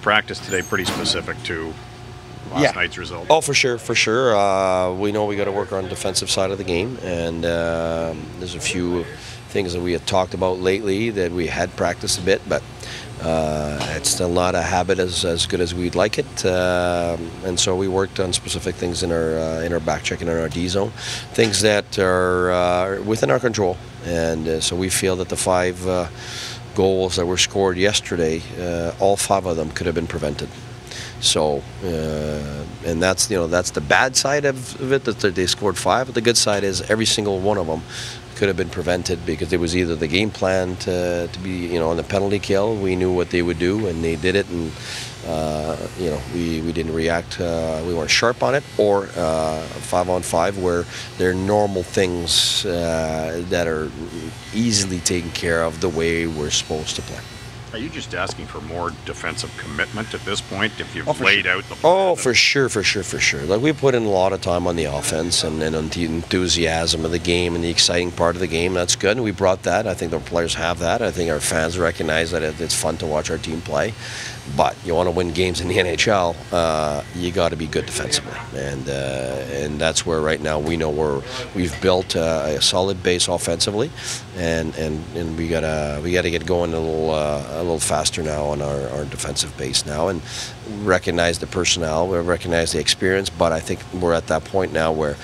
practice today pretty specific to last night's result? Oh, for sure, for sure. We know we got to work on the defensive side of the game, and there's a few things that we had talked about lately that we had practiced a bit, but it's still not a habit as good as we'd like it. And so we worked on specific things in our back check and in our D zone, things that are within our control. And so we feel that the 5 goals that were scored yesterday, all 5 of them could have been prevented. So, and that's the bad side of it, that they scored 5. But the good side is every single one of them could have been prevented, because it was either the game plan to be on the penalty kill. We knew what they would do, and they did it, and we didn't react. We weren't sharp on it, or 5-on-5, where they're normal things that are easily taken care of the way we're supposed to play. Are you just asking for more defensive commitment at this point if you've laid out the plan? Oh, for sure. Like, we put in a lot of time on the offense and on the enthusiasm of the game and the exciting part of the game. That's good, and we brought that. I think the players have that. I think our fans recognize that it's fun to watch our team play. But you want to win games in the NHL, you got to be good defensively, and that's where right now we know we've built a solid base offensively, and we gotta get going a little faster now on our defensive base now, and recognize the personnel, we recognize the experience. But I think we're at that point now where,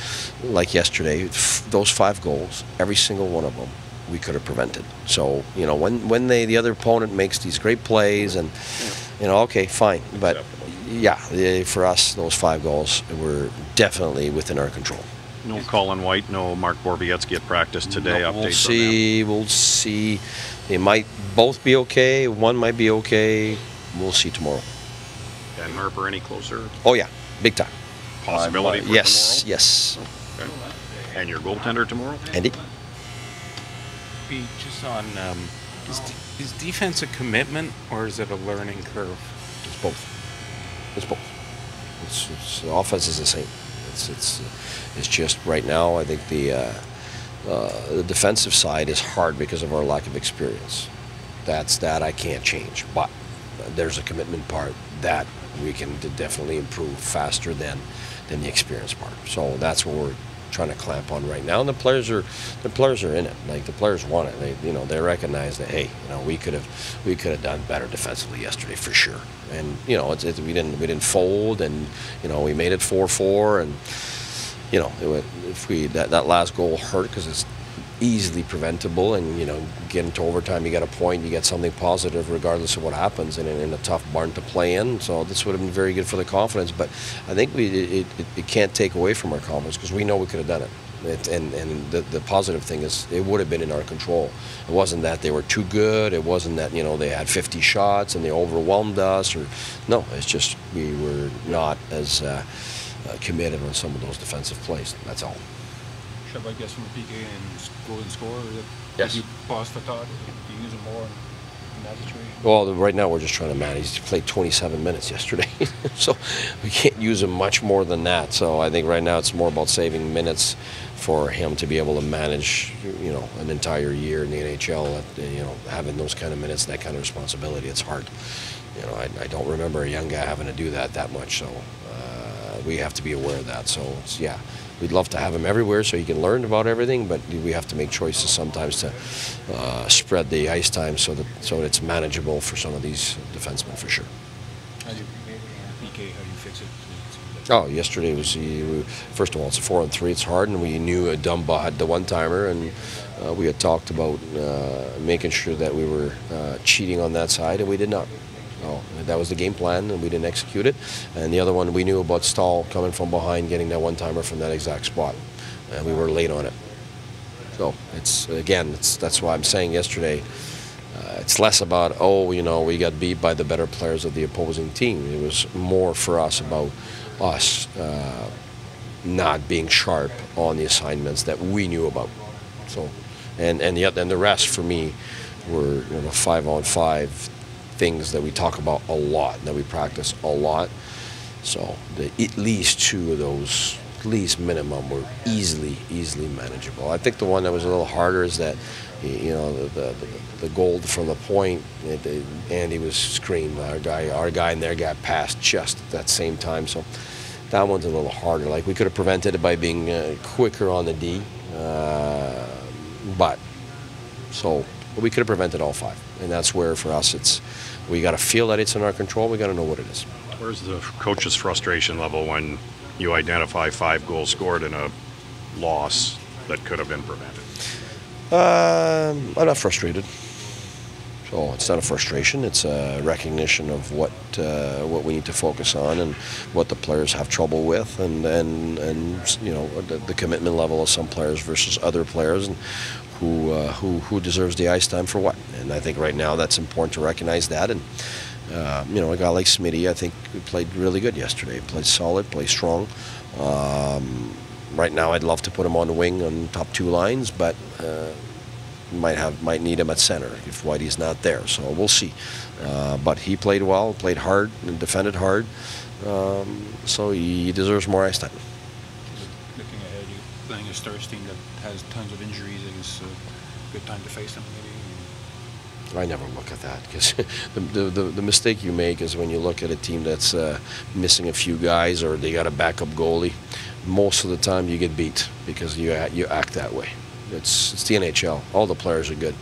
like yesterday, those 5 goals, every single one of them, we could have prevented. So when the other opponent makes these great plays, and okay, fine, but yeah, for us, those 5 goals were definitely within our control. No Colin White, no Mark Borbietsky at practice today. No, Updates we'll see. They might both be okay. One might be okay. We'll see tomorrow. And Harper any closer? Oh yeah, big time. Possibility for yes, tomorrow? Yes. Okay. And your goaltender tomorrow? Andy? Just on, is defense a commitment, or is it a learning curve? It's both. It's both. The offense is the same. It's just right now, I think the defensive side is hard because of our lack of experience. That I can't change. But there's a commitment part that we can definitely improve faster than the experience part. So that's what we're trying to clamp on right now, and the players are in it. Like, the players want it. They recognize that, hey, we could have done better defensively yesterday for sure. And we didn't fold, and we made it 4-4, and that last goal hurt because it's easily preventable, and get into overtime, you get a point, you get something positive regardless of what happens, and in a tough barn to play in. So this would have been very good for the confidence, but I think it can't take away from our confidence, because we know we could have done it. And the positive thing is, it would have been in our control. It wasn't that they were too good. It wasn't that they had 50 shots and they overwhelmed us, or no. It's just we were not as committed on some of those defensive plays. That's all. I guess from the PK and go and score? Yes. If you pause for thought, do you use it more in that situation? Well, right now we're just trying to manage. He played 27 minutes yesterday, so we can't use him much more than that. So I think right now it's more about saving minutes for him to be able to manage, an entire year in the NHL. Having those kind of minutes, that kind of responsibility, it's hard. I don't remember a young guy having to do that much. So we have to be aware of that. So yeah. We'd love to have him everywhere so he can learn about everything, but we have to make choices sometimes to spread the ice time so it's manageable for some of these defensemen, for sure. How do you fix it? Oh, yesterday was first of all, it's a 4-on-3. It's hard, and we knew Dumba had the one-timer, and we had talked about making sure that we were cheating on that side, and we did not. Oh, that was the game plan, and we didn't execute it. And the other one, we knew about Stahl coming from behind, getting that one-timer from that exact spot, and we were late on it. So that's why I'm saying yesterday, it's less about, we got beat by the better players of the opposing team. It was more for us about us not being sharp on the assignments that we knew about. So, and the rest for me were 5-on-5 things that we talk about a lot, that we practice a lot. So at least 2 of those least minimum were easily manageable. I think the one that was a little harder is that, you know, the goal from the point, Andy was screamed. Our guy in there got passed just at that same time, so that one's a little harder. Like, we could have prevented it by being quicker on the D, but we could have prevented all 5, and that's where for us we got to feel that it's in our control. We got to know what it is. Where's the coach's frustration level when you identify 5 goals scored in a loss that could have been prevented? I'm not frustrated. So it's not a frustration. It's a recognition of what we need to focus on and what the players have trouble with, and you know, the commitment level of some players versus other players, and who deserves the ice time for what. And I think right now that's important to recognize that. And you know, a guy like Smitty, I think, played really good yesterday. Played solid, played strong. Right now, I'd love to put him on the wing on top 2 lines, but might need him at center if Whitey's not there. So we'll see. But he played well, played hard, and defended hard. So he deserves more ice time. Looking ahead, you playing a Stars team that has tons of injuries, and it's a good time to face them, maybe. I never look at that, because the mistake you make is when you look at a team that's missing a few guys, or they got a backup goalie. Most of the time you get beat because you act that way. It's the NHL. All the players are good.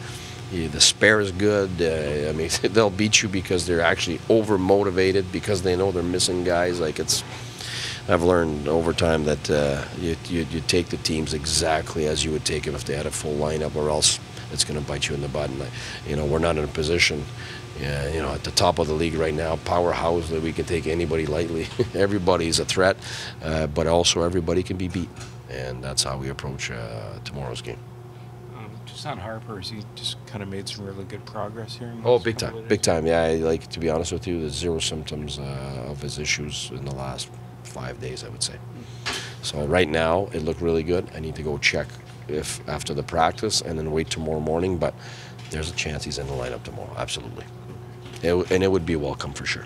The spare is good. I mean, they'll beat you because they're actually over-motivated because they know they're missing guys. Like, I've learned over time that you take the teams exactly as you would take them if they had a full lineup, or else it's going to bite you in the butt. And, you know, we're not in a position, you know, at the top of the league right now, powerhouse, that we can take anybody lightly. Everybody's a threat, but also everybody can be beat. And that's how we approach tomorrow's game. Just on Harper, he just kind of made some really good progress here. Oh, big time, yeah. Like, to be honest with you, there's 0 symptoms of his issues in the last 5 days, I would say. So right now, it looked really good. I need to go check if after the practice, and then wait tomorrow morning. But there's a chance he's in the lineup tomorrow, absolutely. And it would be welcome for sure.